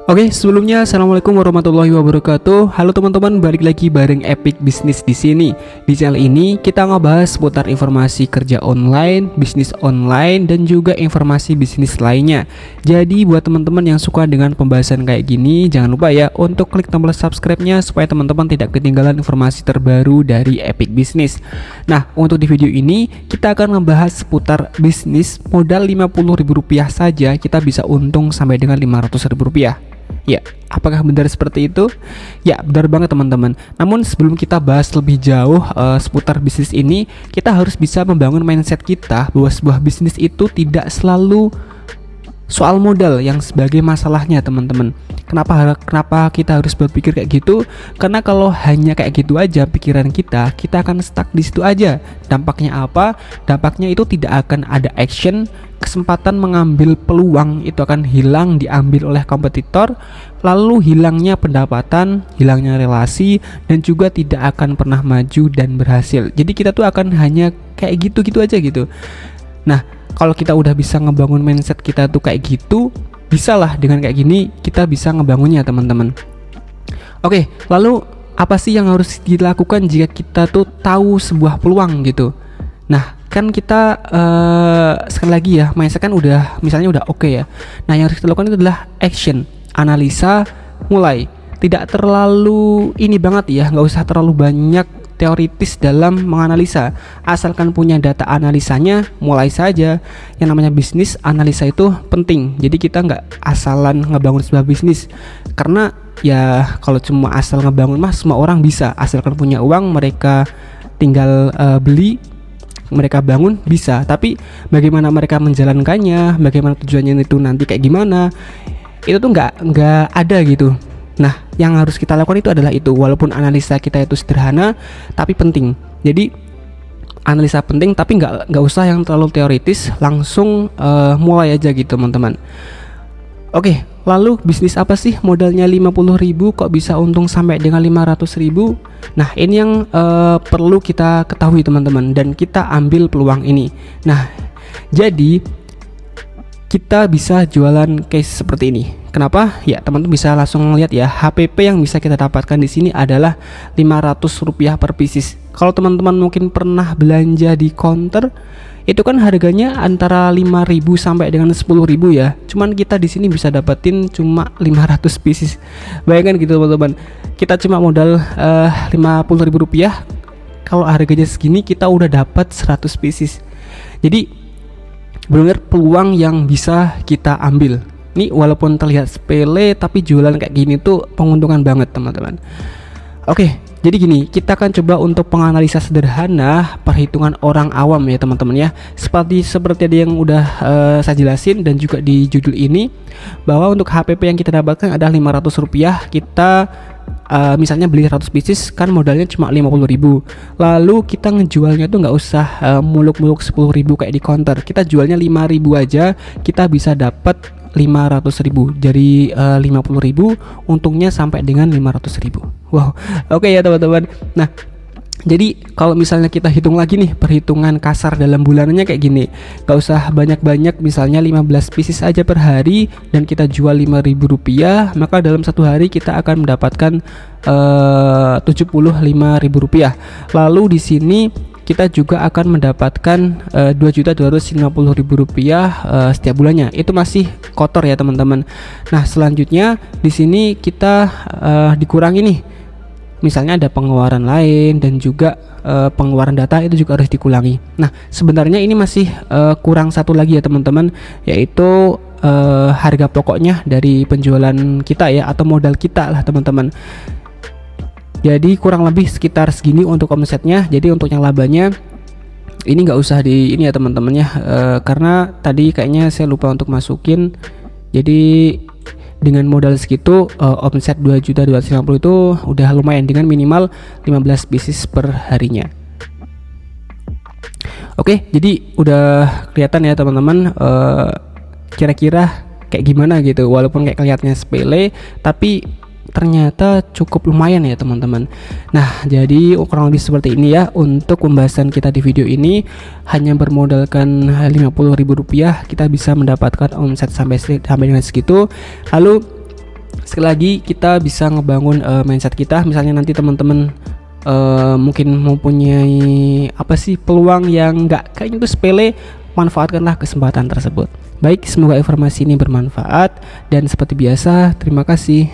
Oke, sebelumnya assalamualaikum warahmatullahi wabarakatuh. Halo teman-teman, balik lagi bareng Epic Bisnis di sini. Di channel ini kita ngebahas seputar informasi kerja online, bisnis online, dan juga informasi bisnis lainnya. Jadi buat teman-teman yang suka dengan pembahasan kayak gini, jangan lupa ya untuk klik tombol subscribe-nya supaya teman-teman tidak ketinggalan informasi terbaru dari Epic Bisnis. Nah, untuk di video ini kita akan ngebahas seputar bisnis modal Rp50.000 saja kita bisa untung sampai dengan Rp500.000. Ya, apakah benar seperti itu? Ya, benar banget teman-teman. Namun sebelum kita bahas lebih jauh seputar bisnis ini, kita harus bisa membangun mindset kita bahwa sebuah bisnis itu tidak selalu soal modal yang sebagai masalahnya, teman-teman. Kenapa kita harus berpikir kayak gitu? Karena kalau hanya kayak gitu aja pikiran kita akan stuck di situ aja. Dampaknya apa? Dampaknya itu tidak akan ada action, kesempatan mengambil peluang itu akan hilang, diambil oleh kompetitor, lalu hilangnya pendapatan, hilangnya relasi, dan juga tidak akan pernah maju dan berhasil. Jadi kita tuh akan hanya kayak gitu-gitu aja gitu. Nah, kalau kita udah bisa ngebangun mindset kita tuh kayak gitu, bisalah dengan kayak gini kita bisa ngebangunnya, teman-teman. Oke, lalu apa sih yang harus dilakukan jika kita tuh tahu sebuah peluang gitu? Nah, kan kita sekali lagi ya, mindset kan udah misalnya udah oke ya. Nah, yang harus kita lakukan itu adalah action, analisa, mulai. Tidak terlalu ini banget ya, nggak usah terlalu banyak teoritis dalam menganalisa, asalkan punya data analisanya, mulai saja. Yang namanya bisnis, analisa itu penting. Jadi kita nggak asalan ngebangun sebuah bisnis, karena ya kalau cuma asal ngebangun mah semua orang bisa, asalkan punya uang mereka tinggal beli, mereka bangun bisa. Tapi bagaimana mereka menjalankannya, bagaimana tujuannya itu nanti kayak gimana, itu tuh nggak ada gitu. Nah, yang harus kita lakukan itu adalah itu. Walaupun analisa kita itu sederhana, tapi penting. Jadi analisa penting, tapi nggak usah yang terlalu teoritis. Langsung mulai aja gitu, teman-teman. Oke, lalu bisnis apa sih modalnya 50.000 kok bisa untung sampai dengan 500.000? Nah, ini yang perlu kita ketahui, teman-teman, dan kita ambil peluang ini. Nah, jadi kita bisa jualan case seperti ini. Kenapa? Ya, teman-teman bisa langsung lihat ya, HPP yang bisa kita dapatkan di sini adalah Rp500 per pieces. Kalau teman-teman mungkin pernah belanja di counter, itu kan harganya antara 5.000 sampai dengan 10.000 ya. Cuman kita di sini bisa dapetin cuma 500 pieces. Bayangkan gitu, teman-teman. Kita cuma modal Rp50.000. Kalau harganya segini kita udah dapat 100 pieces. Jadi benar peluang yang bisa kita ambil. Ini walaupun terlihat sepele, tapi jualan kayak gini tuh penguntungan banget, teman-teman. Oke, jadi gini, kita akan coba untuk penganalisa sederhana perhitungan orang awam ya, teman-teman ya. Seperti tadi yang udah saya jelasin dan juga di judul ini, bahwa untuk HPP yang kita dapatkan adalah Rp500. Kita misalnya beli 100 pieces kan modalnya cuma 50.000. Lalu kita ngejualnya tuh nggak usah muluk-muluk 10.000 kayak di counter. Kita jualnya 5.000 aja, kita bisa dapat 500.000. Jadi 50.000 untungnya sampai dengan 500.000. Wow, oke ya teman-teman. Nah, jadi kalau misalnya kita hitung lagi nih, perhitungan kasar dalam bulanannya kayak gini, gak usah banyak-banyak, misalnya 15 pieces aja per hari dan kita jual Rp5.000, maka dalam satu hari kita akan mendapatkan Rp75.000. Lalu di sini kita juga akan mendapatkan Rp2.250.000 setiap bulannya. Itu masih kotor ya, teman-teman. Nah, selanjutnya di sini kita dikurangi nih. Misalnya ada pengeluaran lain dan juga pengeluaran data itu juga harus dikurangi. Nah, sebenarnya ini masih kurang satu lagi ya, teman-teman, yaitu harga pokoknya dari penjualan kita ya, atau modal kita lah, teman-teman. Jadi kurang lebih sekitar segini untuk omsetnya. Jadi untuk yang labanya ini nggak usah di ini ya, teman-teman ya, karena tadi kayaknya saya lupa untuk masukin. Jadi dengan modal segitu omset 2.250 itu udah lumayan dengan minimal 15 pieces per harinya. Oke, jadi udah kelihatan ya, teman-teman, kira-kira kayak gimana gitu. Walaupun kayak kelihatannya sepele, tapi ternyata cukup lumayan ya, teman-teman. Nah, jadi kurang lebih seperti ini ya untuk pembahasan kita di video ini. Hanya bermodalkan Rp50.000 kita bisa mendapatkan omset sampai dengan segitu. Lalu sekali lagi kita bisa ngebangun mindset kita. Misalnya nanti teman-teman mungkin mempunyai peluang yang nggak kayaknya itu sepele, manfaatkanlah kesempatan tersebut. Baik, semoga informasi ini bermanfaat dan seperti biasa terima kasih.